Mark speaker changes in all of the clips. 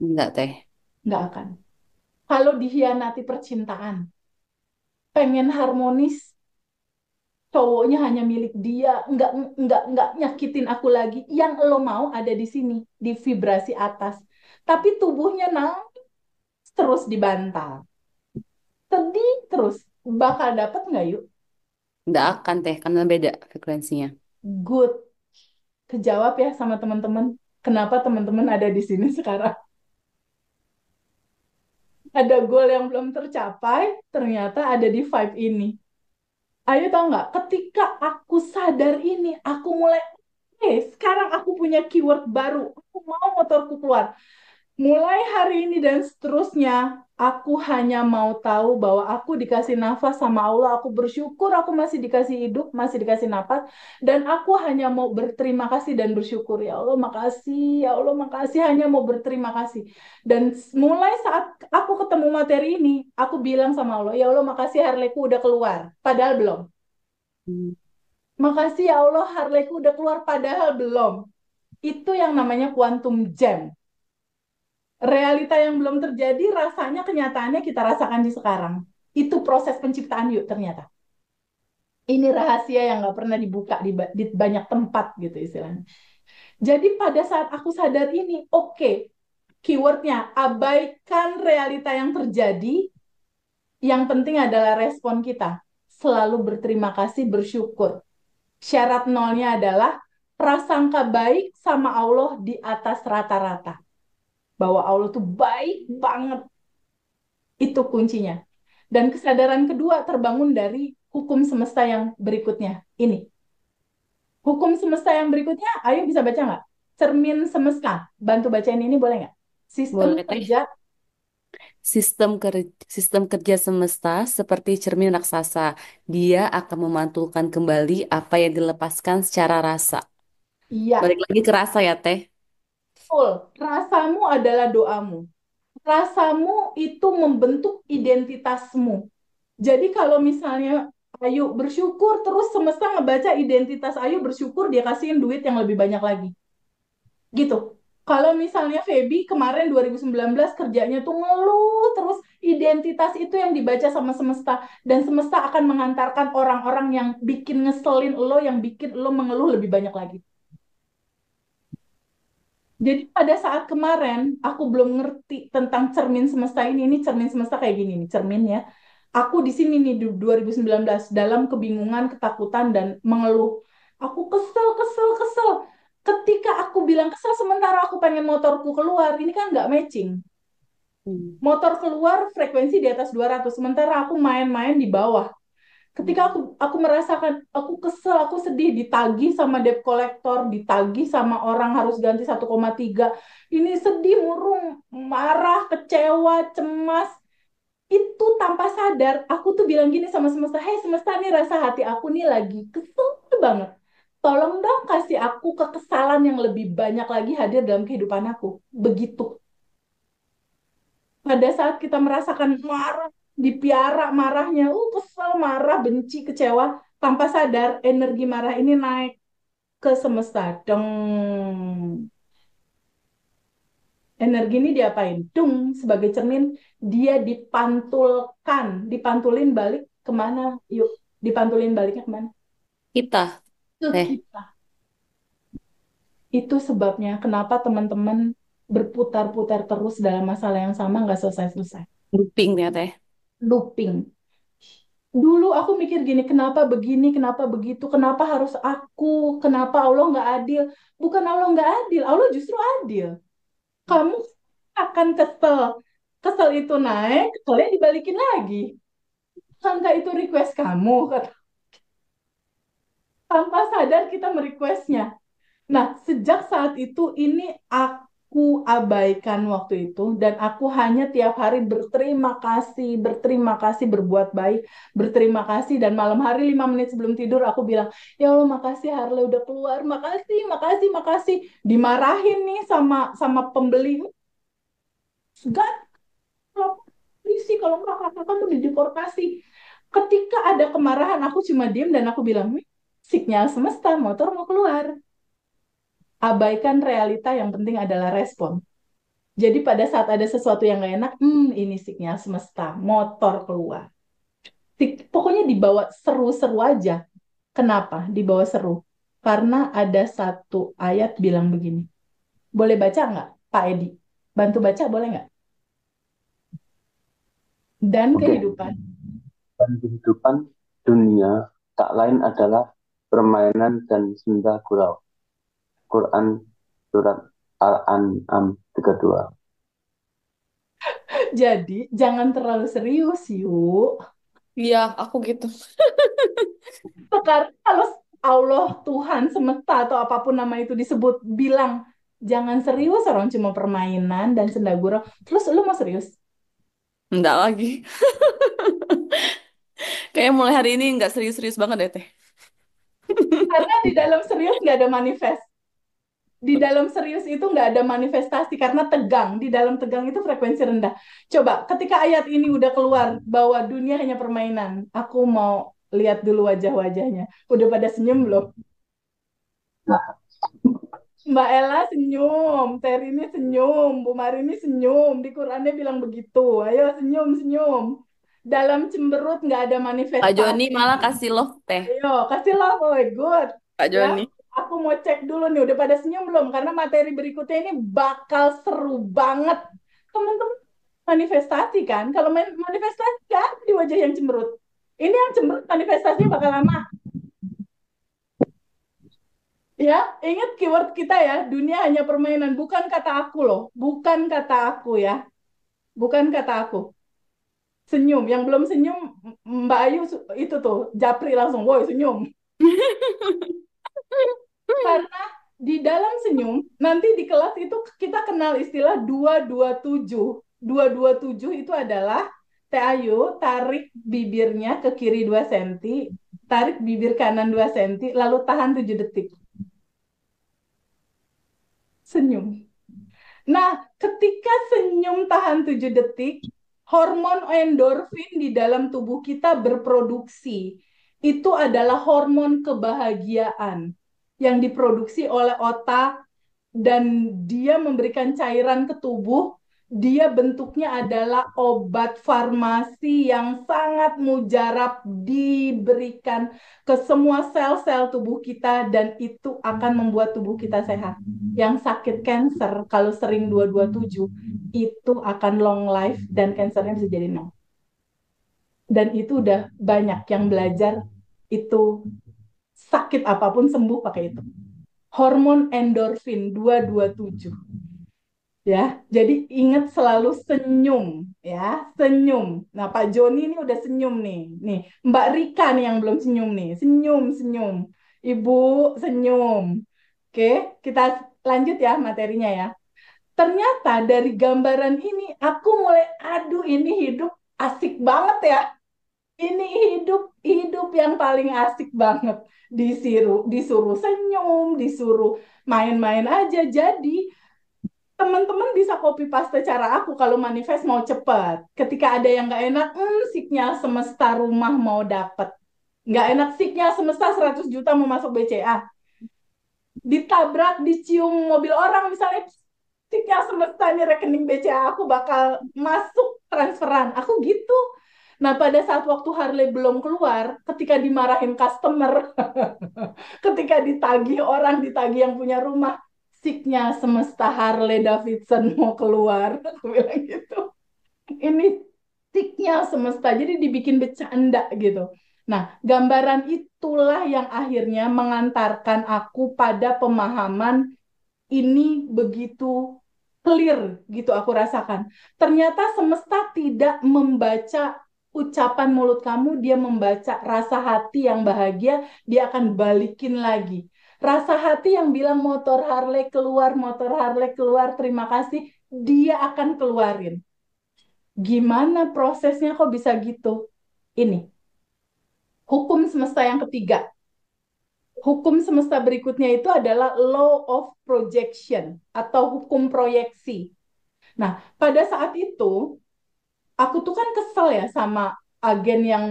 Speaker 1: Enggak teh.
Speaker 2: Nggak akan. Kalau dikhianati percintaan, pengen harmonis, cowoknya hanya milik dia, nggak nyakitin aku lagi. Yang lo mau ada di sini, di vibrasi atas. Tapi tubuhnya nangis terus di bantal. Sedih terus. Bakal dapet nggak yuk?
Speaker 1: Enggak akan teh, karena beda frekuensinya.
Speaker 2: Good. Kejawab ya sama teman-teman. Kenapa teman-teman ada di sini sekarang? Ada goal yang belum tercapai, ternyata ada di vibe ini. Ayo tahu nggak? Ketika aku sadar ini, aku mulai, sekarang aku punya keyword baru. Aku mau motorku keluar. Mulai hari ini dan seterusnya, aku hanya mau tahu bahwa aku dikasih nafas sama Allah. Aku bersyukur aku masih dikasih hidup, masih dikasih nafas. Dan aku hanya mau berterima kasih dan bersyukur. Ya Allah, makasih. Ya Allah, makasih. Hanya mau berterima kasih. Dan mulai saat aku ketemu materi ini, aku bilang sama Allah, ya Allah, makasih Harleyku udah keluar. Padahal belum.
Speaker 1: Hmm.
Speaker 2: Makasih ya Allah, Harleyku udah keluar. Padahal belum. Itu yang namanya quantum jam. Realita yang belum terjadi, rasanya kenyataannya kita rasakan di sekarang. Itu proses penciptaan yuk ternyata. Ini rahasia yang nggak pernah dibuka di banyak tempat gitu istilahnya. Jadi pada saat aku sadar ini, oke, keywordnya abaikan realita yang terjadi, yang penting adalah respon kita. Selalu berterima kasih, bersyukur. Syarat nolnya adalah prasangka baik sama Allah di atas rata-rata. Bahwa Allah tuh baik banget. Itu kuncinya. Dan kesadaran kedua terbangun dari hukum semesta yang berikutnya. Ini. Hukum semesta yang berikutnya, ayo bisa baca nggak? Cermin semesta. Bantu bacain ini boleh nggak? Sistem
Speaker 1: Boleh teh.
Speaker 2: kerja,
Speaker 1: Sistem kerja semesta seperti cermin raksasa. Dia akan memantulkan kembali apa yang dilepaskan secara rasa. Balik
Speaker 2: iya,
Speaker 1: lagi ke rasa ya, Teh.
Speaker 2: betul. Rasamu adalah doamu. Rasamu itu membentuk identitasmu. Jadi kalau misalnya Ayu bersyukur, terus semesta ngebaca identitas Ayu bersyukur, dia kasihin duit yang lebih banyak lagi. Gitu. Kalau misalnya Feby kemarin 2019 kerjanya tuh ngeluh terus, identitas itu yang dibaca sama semesta, dan semesta akan mengantarkan orang-orang yang bikin ngeselin lo, yang bikin lo mengeluh lebih banyak lagi. Jadi pada saat kemarin aku belum ngerti tentang cermin semesta ini cermin semesta kayak gini nih cermin ya. Aku di sini nih di 2019 dalam kebingungan, ketakutan dan mengeluh. Aku kesel, kesel, kesel. Ketika aku bilang kesel sementara aku pengen motorku keluar, ini kan nggak matching.
Speaker 1: Hmm.
Speaker 2: Motor keluar frekuensi di atas 200, sementara aku main-main di bawah. Ketika aku merasakan aku kesel, aku sedih, ditagih sama debt collector, ditagih sama orang harus ganti 1,3. Ini sedih, murung, marah, kecewa, cemas. Itu tanpa sadar, aku tuh bilang gini sama semesta, "Hei semesta, nih rasa hati aku nih lagi kesel banget. Tolong dong kasih aku kekesalan yang lebih banyak lagi hadir dalam kehidupan aku." Begitu. Pada saat kita merasakan marah, dipiara marahnya, kesel, marah, benci, kecewa, tanpa sadar energi marah ini naik ke semesta. Dong. Energi ini diapain? Dung, sebagai cermin, dia dipantulkan, dipantulin balik kemana? Yuk, dipantulin baliknya kemana?
Speaker 1: Kita,
Speaker 2: Ke
Speaker 1: Teh.
Speaker 2: kita. Itu sebabnya kenapa teman-teman berputar-putar terus dalam masalah yang sama, nggak selesai-selesai.
Speaker 1: Looping ya, Teh.
Speaker 2: Looping. Dulu aku mikir gini, kenapa begini, kenapa begitu, kenapa harus aku, kenapa Allah nggak adil? Bukan Allah nggak adil, Allah justru adil. Kamu akan kesel, kesel itu naik, keselnya dibalikin lagi. Sangka itu request kamu, tanpa sadar kita merequestnya. Nah, sejak saat itu ini aku abaikan waktu itu dan aku hanya tiap hari berterima kasih, berbuat baik, berterima kasih, dan malam hari 5 menit sebelum tidur aku bilang, "Ya Allah, makasih Harley udah keluar. Makasih, makasih, makasih." Dimarahin nih sama sama pembeli. Gak, polisi kalau enggak kakak kamu dideportasi. Ketika ada kemarahan aku cuma diem dan aku bilang, sinyal semesta, motor mau keluar." Abaikan realita, yang penting adalah respon. Jadi pada saat ada sesuatu yang nggak enak, ini sinyal semesta, motor keluar. Pokoknya dibawa seru-seru aja. Kenapa dibawa seru? Karena ada satu ayat bilang begini. Boleh baca nggak, Pak Edi? Bantu baca boleh nggak? Dan
Speaker 3: Oke,
Speaker 2: kehidupan.
Speaker 3: dan kehidupan dunia tak lain adalah permainan dan senda gurau. Quran surat Al-An'am 32.
Speaker 2: Jadi jangan terlalu serius, yuk.
Speaker 1: Iya, aku gitu.
Speaker 2: Sekarang kalau Allah, Tuhan, semesta atau apapun nama itu disebut bilang jangan serius, orang cuma permainan dan senda gurau. Terus lu mau serius?
Speaker 1: Enggak lagi. Kayak mulai hari ini nggak serius-serius banget deh, Teh.
Speaker 2: Karena di dalam serius nggak ada manifest. Di dalam serius itu nggak ada manifestasi karena tegang. Di dalam tegang itu frekuensi rendah. Coba ketika ayat ini udah keluar bahwa dunia hanya permainan, aku mau lihat dulu wajah-wajahnya. Udah pada senyum belum? Mbak Ella senyum, Terini senyum, Bu Marini senyum. Di Qurannya bilang begitu. Ayo senyum-senyum. Dalam cemberut nggak ada
Speaker 1: Kak Joni
Speaker 2: manifestasi.
Speaker 1: malah kasih love, Teh.
Speaker 2: Ayo, kasihlah, boy. Good.
Speaker 1: Kak
Speaker 2: Ya,
Speaker 1: Joni.
Speaker 2: aku mau cek dulu nih. Udah pada senyum belum? Karena materi berikutnya ini bakal seru banget. Teman-teman manifestasi kan? Kalau manifestasi kan di wajah yang cemberut. Ini yang cemberut manifestasinya bakal lama. Ya, ingat keyword kita ya. Dunia hanya permainan. Bukan kata aku loh. Bukan kata aku ya. Bukan kata aku. Senyum. Yang belum senyum, Mbak Ayu itu tuh. Japri langsung. Woi, senyum. Karena di dalam senyum, nanti di kelas itu kita kenal istilah 227. 227 itu adalah Teh Ayu tarik bibirnya ke kiri 2 senti, tarik bibir kanan 2 senti, lalu tahan 7 detik. Senyum. Nah, ketika senyum tahan 7 detik, hormon endorfin di dalam tubuh kita berproduksi. Itu adalah hormon kebahagiaan yang diproduksi oleh otak dan dia memberikan cairan ke tubuh. Dia bentuknya adalah obat farmasi yang sangat mujarab diberikan ke semua sel-sel tubuh kita dan itu akan membuat tubuh kita sehat. Yang sakit kanker kalau sering 227 itu akan long life dan kankernya bisa jadi nol. Dan itu udah banyak yang belajar itu sakit apapun sembuh pakai itu. Hormon endorfin 227 ya. Jadi ingat selalu senyum ya, senyum. Nah, Pak Joni ini udah senyum nih. Nih, Mbak Rika nih yang belum senyum nih. Senyum, senyum. Ibu senyum. Oke, kita lanjut ya materinya ya. Ternyata dari gambaran ini aku mulai aduh ini hidup asik banget ya. Ini hidup hidup yang paling asik banget. Disuruh senyum, disuruh main-main aja. Jadi teman-teman bisa copy paste cara aku kalau manifest mau cepat. Ketika ada yang nggak enak, signal semesta rumah mau dapet. Nggak enak signal semesta 100 juta mau masuk BCA. Ditabrak, dicium mobil orang misalnya, signal semesta ini rekening BCA aku bakal masuk transferan. Aku gitu. Nah, pada saat waktu Harley belum keluar, ketika dimarahin customer, ketika ditagih orang, ditagih yang punya rumah, siknya semesta Harley Davidson mau keluar. Aku bilang gitu. Ini siknya semesta. Jadi dibikin bercanda gitu. Nah, gambaran itulah yang akhirnya mengantarkan aku pada pemahaman ini begitu clear gitu aku rasakan. Ternyata semesta tidak membaca ucapan mulut kamu, dia membaca rasa hati yang bahagia, dia akan balikin lagi. Rasa hati yang bilang motor Harley keluar, terima kasih, dia akan keluarin. Gimana prosesnya kok bisa gitu? Ini, hukum semesta yang ketiga. Hukum semesta berikutnya itu adalah law of projection atau hukum proyeksi. Nah, pada saat itu aku tuh kan kesel ya sama agen yang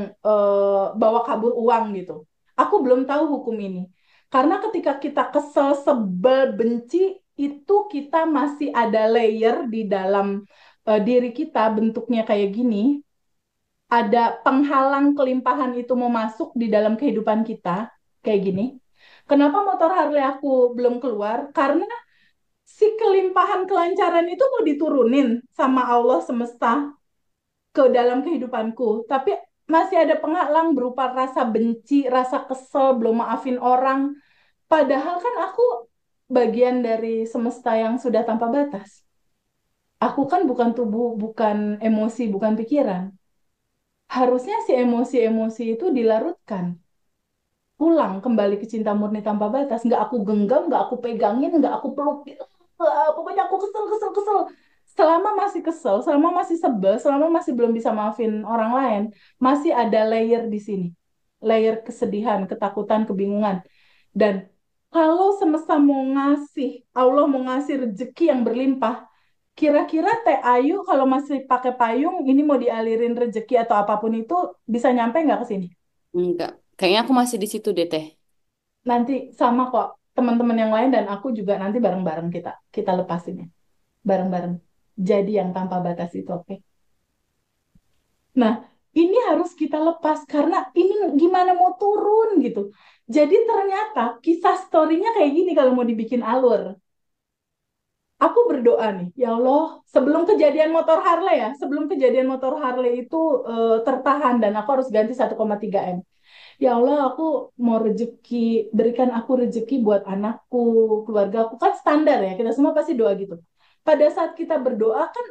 Speaker 2: bawa kabur uang gitu. Aku belum tahu hukum ini. Karena ketika kita kesel, sebel, benci, itu kita masih ada layer di dalam diri kita bentuknya kayak gini, ada penghalang kelimpahan itu mau masuk di dalam kehidupan kita kayak gini. Kenapa motor Harley aku belum keluar? Karena si kelimpahan kelancaran itu mau diturunin sama Allah semesta ke dalam kehidupanku, tapi masih ada penghalang berupa rasa benci, rasa kesel, belum maafin orang. Padahal kan aku bagian dari semesta yang sudah tanpa batas. Aku kan bukan tubuh, bukan emosi, bukan pikiran. Harusnya si emosi-emosi itu dilarutkan. Pulang kembali ke cinta murni tanpa batas. Nggak aku genggam, nggak aku pegangin, nggak aku peluk. Pokoknya aku kesel, kesel, kesel. Selama masih kesel, selama masih sebel, selama masih belum bisa maafin orang lain, masih ada layer di sini. Layer kesedihan, ketakutan, kebingungan. Dan kalau semesta mau ngasih, Allah mau ngasih rezeki yang berlimpah, kira-kira Teh Ayu kalau masih pakai payung, ini mau dialirin rezeki atau apapun itu, bisa nyampe nggak ke sini?
Speaker 1: Enggak. Kayaknya aku masih di situ deh, Teh.
Speaker 2: Nanti sama kok teman-teman yang lain dan aku juga nanti bareng-bareng kita lepasinnya bareng-bareng. Jadi yang tanpa batas itu, oke. Nah, ini harus kita lepas karena ini gimana mau turun gitu. Jadi ternyata kisah story-nya kayak gini kalau mau dibikin alur. Aku berdoa nih, ya Allah, sebelum kejadian motor Harley ya, sebelum kejadian motor Harley itu tertahan dan aku harus ganti 1,3 M. Ya Allah, aku mau rezeki, berikan aku rezeki buat anakku, keluarga aku. Kan standar ya, kita semua pasti doa gitu. Pada saat kita berdoa kan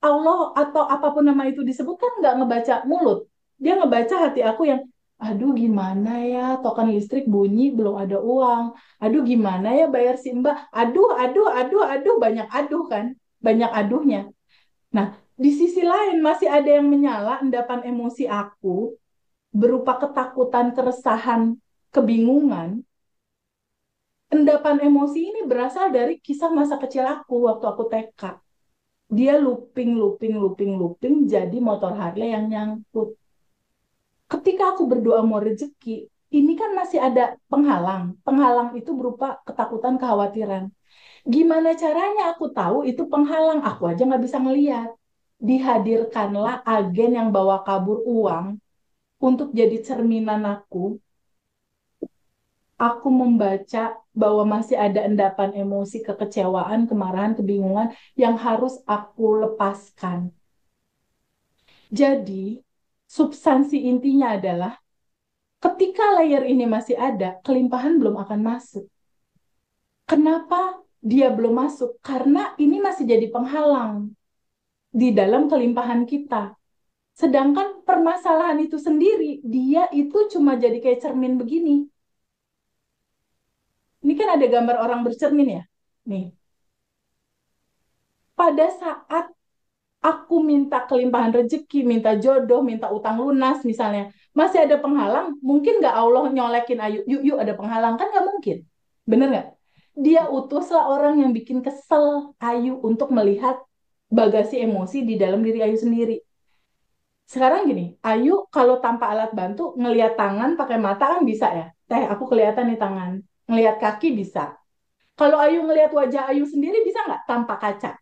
Speaker 2: Allah atau apapun nama itu disebut kan nggak ngebaca mulut. Dia ngebaca hati aku yang, aduh gimana ya, token listrik bunyi, belum ada uang. Aduh gimana ya bayar si Mbak. Aduh, aduh, aduh, aduh, banyak aduh kan. Banyak aduhnya. Nah, di sisi lain masih ada yang menyala endapan emosi aku berupa ketakutan, keresahan, kebingungan. Endapan emosi ini berasal dari kisah masa kecil aku waktu aku TK. Dia looping, looping, looping, looping, jadi motor Harley yang nyangkut. Ketika aku berdoa mau rezeki, ini kan masih ada penghalang. Penghalang itu berupa ketakutan, kekhawatiran. Gimana caranya aku tahu itu penghalang? Aku aja nggak bisa ngeliat. Dihadirkanlah agen yang bawa kabur uang untuk jadi cerminan aku membaca bahwa masih ada endapan emosi, kekecewaan, kemarahan, kebingungan yang harus aku lepaskan. Jadi, substansi intinya adalah ketika layer ini masih ada, kelimpahan belum akan masuk. Kenapa dia belum masuk? Karena ini masih jadi penghalang di dalam kelimpahan kita. Sedangkan permasalahan itu sendiri, dia itu cuma jadi kayak cermin begini. Ini kan ada gambar orang bercermin ya. Nih, pada saat aku minta kelimpahan rezeki, minta jodoh, minta utang lunas misalnya, masih ada penghalang, mungkin nggak Allah nyolekin Ayu, yuk yuk ada penghalang, kan nggak mungkin, bener nggak? Dia utuslah orang yang bikin kesel Ayu untuk melihat bagasi emosi di dalam diri Ayu sendiri. Sekarang gini, Ayu kalau tanpa alat bantu ngelihat tangan pakai mata kan bisa ya, teh aku kelihatan nih tangan, ngelihat kaki bisa. Kalau Ayu ngelihat wajah Ayu sendiri bisa nggak tanpa kaca?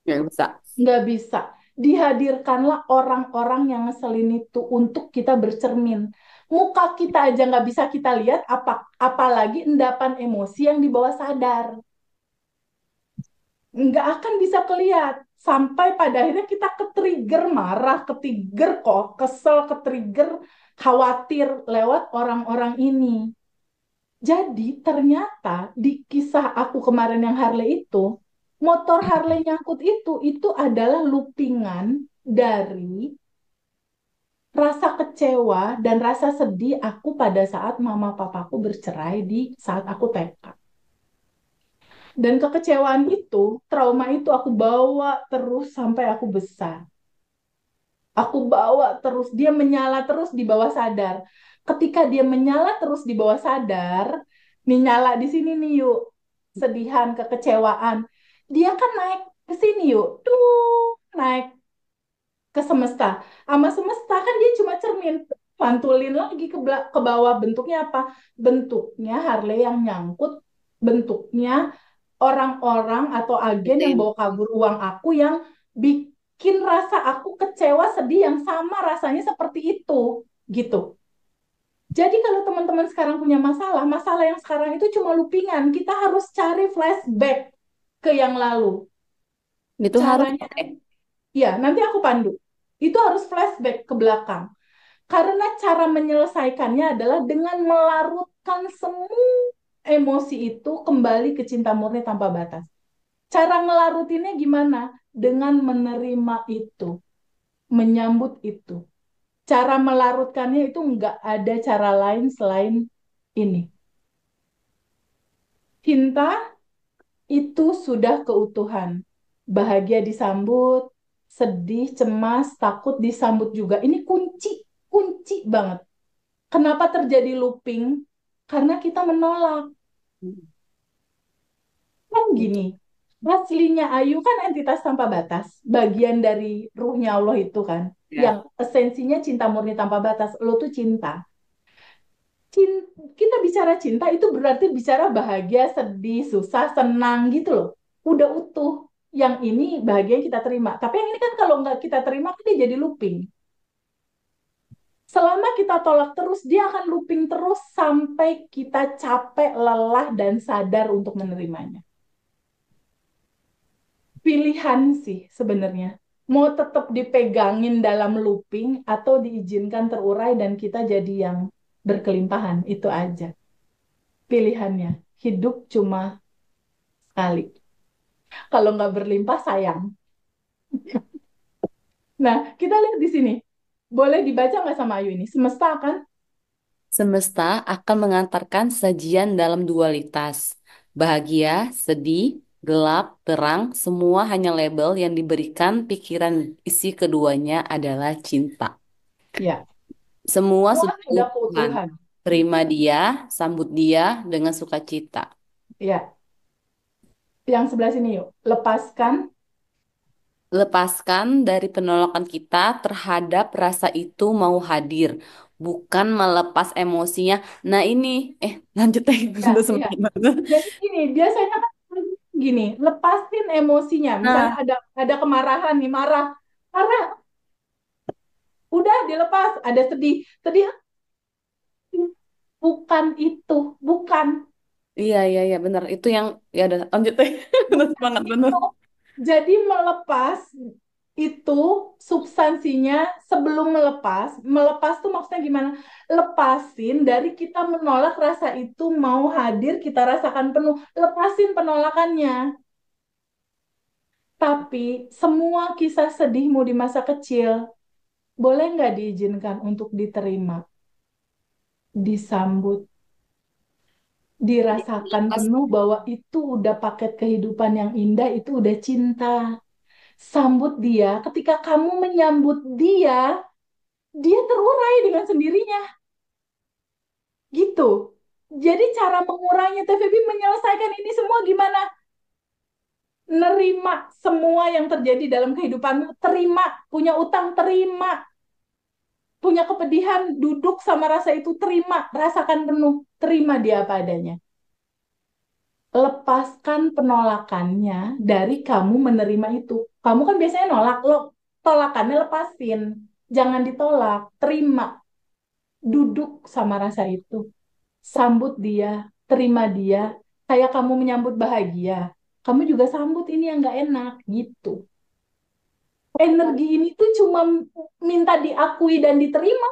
Speaker 1: Nggak bisa.
Speaker 2: Nggak bisa. Dihadirkanlah orang-orang yang ngeselin itu untuk kita bercermin. Muka kita aja nggak bisa kita lihat, apalagi endapan emosi yang di bawah sadar. Nggak akan bisa kelihat. Sampai pada akhirnya kita ke-trigger marah, ke-trigger kok, kesel, ke-trigger khawatir lewat orang-orang ini. Jadi ternyata di kisah aku kemarin yang Harley itu, motor Harley nyangkut itu adalah loopingan dari rasa kecewa dan rasa sedih aku pada saat mama papaku bercerai di saat aku TK. Dan kekecewaan itu, trauma itu aku bawa terus sampai aku besar. Aku bawa terus, dia menyala terus di bawah sadar. Ketika dia menyala terus di bawah sadar, nih nyala di sini nih yuk, sedihan, kekecewaan. Dia kan naik ke sini yuk, tuh naik ke semesta. Sama semesta kan dia cuma cermin, pantulin lagi ke bawah. Bentuknya apa? Bentuknya Harley yang nyangkut, bentuknya orang-orang atau agen yang
Speaker 1: Penting.
Speaker 2: bawa kabur uang aku yang bikin rasa aku kecewa, sedih yang sama rasanya seperti itu, gitu. Jadi kalau teman-teman sekarang punya masalah, masalah yang sekarang itu cuma loopingan. Kita harus cari flashback ke yang lalu.
Speaker 1: Itu harus
Speaker 2: Caranya,
Speaker 1: pakai.
Speaker 2: ya nanti aku pandu. Itu harus flashback ke belakang. Karena cara menyelesaikannya adalah dengan melarutkan semua emosi itu kembali ke cinta murni tanpa batas. Cara ngelarutinnya gimana? Dengan menerima itu, menyambut itu. Cara melarutkannya itu nggak ada cara lain selain ini. Cinta itu sudah keutuhan. Bahagia disambut, sedih, cemas, takut disambut juga. Ini kunci, kunci banget. Kenapa terjadi looping? Karena kita menolak. Kan gini, aslinya Ayu kan entitas tanpa batas, bagian dari ruhnya Allah itu kan,
Speaker 1: Ya.
Speaker 2: yang esensinya cinta murni tanpa batas. Lo tuh cinta. Kita bicara cinta itu berarti bicara bahagia, sedih, susah, senang gitu loh. Udah utuh. Yang ini bahagia yang kita terima. Tapi yang ini kan kalau nggak kita terima, kan dia jadi looping. Selama kita tolak terus, dia akan looping terus sampai kita capek, lelah, dan sadar untuk menerimanya. Pilihan sih sebenarnya. Mau tetap dipegangin dalam looping atau diizinkan terurai dan kita jadi yang berkelimpahan. Itu aja pilihannya. Hidup cuma sekali. Kalau nggak berlimpah sayang. Nah, kita lihat di sini. Boleh dibaca nggak sama Ayu ini? Semesta kan?
Speaker 1: Semesta akan mengantarkan sajian dalam dualitas. Bahagia, sedih, gelap, terang, semua hanya label yang diberikan pikiran isi keduanya adalah cinta.
Speaker 2: Ya.
Speaker 1: Semua
Speaker 2: Semua
Speaker 1: sudah
Speaker 2: sudah
Speaker 1: keutuhan.
Speaker 2: keutuhan.
Speaker 1: Terima dia, sambut dia dengan sukacita.
Speaker 2: Ya. Yang sebelah sini yuk. Lepaskan.
Speaker 1: Lepaskan dari penolakan kita terhadap rasa itu mau hadir, bukan melepas emosinya. Nah ini, lanjut aja,
Speaker 2: Ya,
Speaker 1: udah
Speaker 2: iya.
Speaker 1: semakin banget.
Speaker 2: Jadi gini, biasanya kan gini, lepasin emosinya. Misalnya
Speaker 1: Nah,
Speaker 2: ada kemarahan nih, marah. Karena udah dilepas, ada sedih. Sedih bukan itu, bukan.
Speaker 1: iya, iya, iya, benar. Itu yang, ya udah, lanjut deh. Udah
Speaker 2: Bukan
Speaker 1: semangat bener.
Speaker 2: itu. Jadi melepas itu substansinya sebelum melepas. Melepas tuh maksudnya gimana? Lepasin dari kita menolak rasa itu mau hadir, kita rasakan penuh. Lepasin penolakannya. Tapi semua kisah sedihmu di masa kecil, boleh nggak diizinkan untuk diterima, disambut, dirasakan
Speaker 1: Lepas,
Speaker 2: penuh bahwa itu udah paket kehidupan yang indah, itu udah cinta. Sambut dia, ketika kamu menyambut dia, dia terurai dengan sendirinya. Gitu. Jadi cara mengurainya TVB menyelesaikan ini semua gimana? Nerima semua yang terjadi dalam kehidupanmu, terima. Punya utang, terima. Punya kepedihan, duduk sama rasa itu, terima. Rasakan penuh, terima dia apa adanya. Lepaskan penolakannya dari kamu menerima itu. Kamu kan biasanya nolak, lo tolakannya lepasin. Jangan ditolak, terima. Duduk sama rasa itu. Sambut dia, terima dia. Kayak kamu menyambut bahagia. Kamu juga sambut ini yang gak enak, gitu. Energi ini tuh cuma minta diakui dan diterima.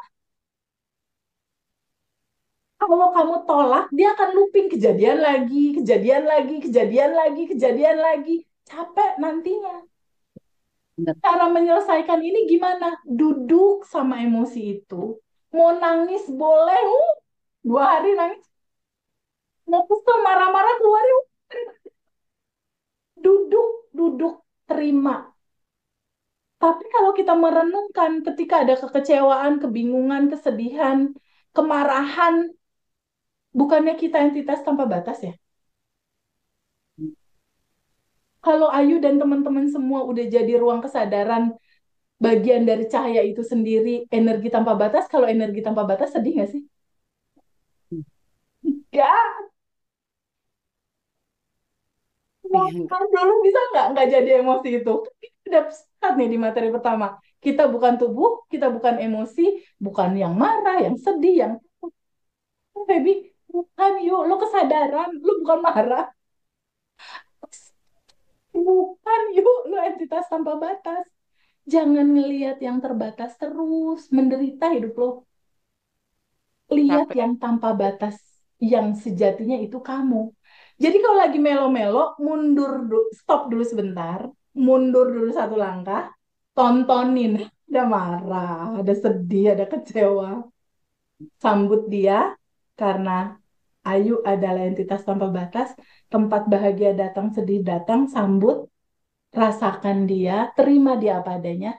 Speaker 2: Kalau kamu tolak, dia akan looping kejadian lagi, kejadian lagi, kejadian lagi, kejadian lagi. Capek nantinya.
Speaker 1: bener.
Speaker 2: Cara menyelesaikan ini gimana? Duduk sama emosi itu. Mau nangis boleh, 2 hari nangis. Mau kesel, marah-marah, keluarin. Duduk, duduk, terima. Tapi kalau kita merenungkan ketika ada kekecewaan, kebingungan, kesedihan, kemarahan, bukannya kita entitas tanpa batas ya? Kalau Ayu dan teman-teman semua udah jadi ruang kesadaran, bagian dari cahaya itu sendiri, energi tanpa batas, kalau energi tanpa batas sedih nggak sih? Ya,
Speaker 1: Iya,
Speaker 2: Dulu bisa nggak jadi emosi itu? Kita udah start nih di materi pertama. Kita bukan tubuh, kita bukan emosi, bukan yang marah, yang sedih, yang baby, bukan yuk, lo kesadaran, lo bukan marah, bukan yuk, lo entitas tanpa batas. Jangan ngelihat yang terbatas terus, menderita hidup lo. Lihat
Speaker 1: capek.
Speaker 2: yang tanpa batas, yang sejatinya itu kamu. Jadi kalau lagi melo-melo, mundur, stop dulu sebentar, mundur dulu satu langkah, tontonin, ada marah, ada sedih, ada kecewa, sambut dia, karena Ayu adalah entitas tanpa batas, tempat bahagia datang, sedih datang, sambut, rasakan dia, terima dia apa adanya.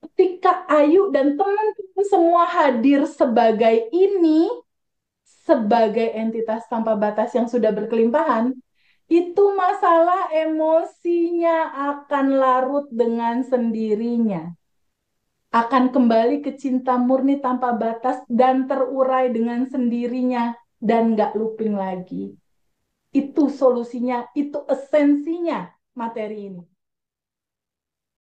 Speaker 2: Ketika Ayu dan teman-teman semua hadir sebagai ini, sebagai entitas tanpa batas yang sudah berkelimpahan, itu masalah emosinya akan larut dengan sendirinya. Akan kembali ke cinta murni tanpa batas dan terurai dengan sendirinya dan nggak looping lagi. Itu solusinya, itu esensinya materi ini.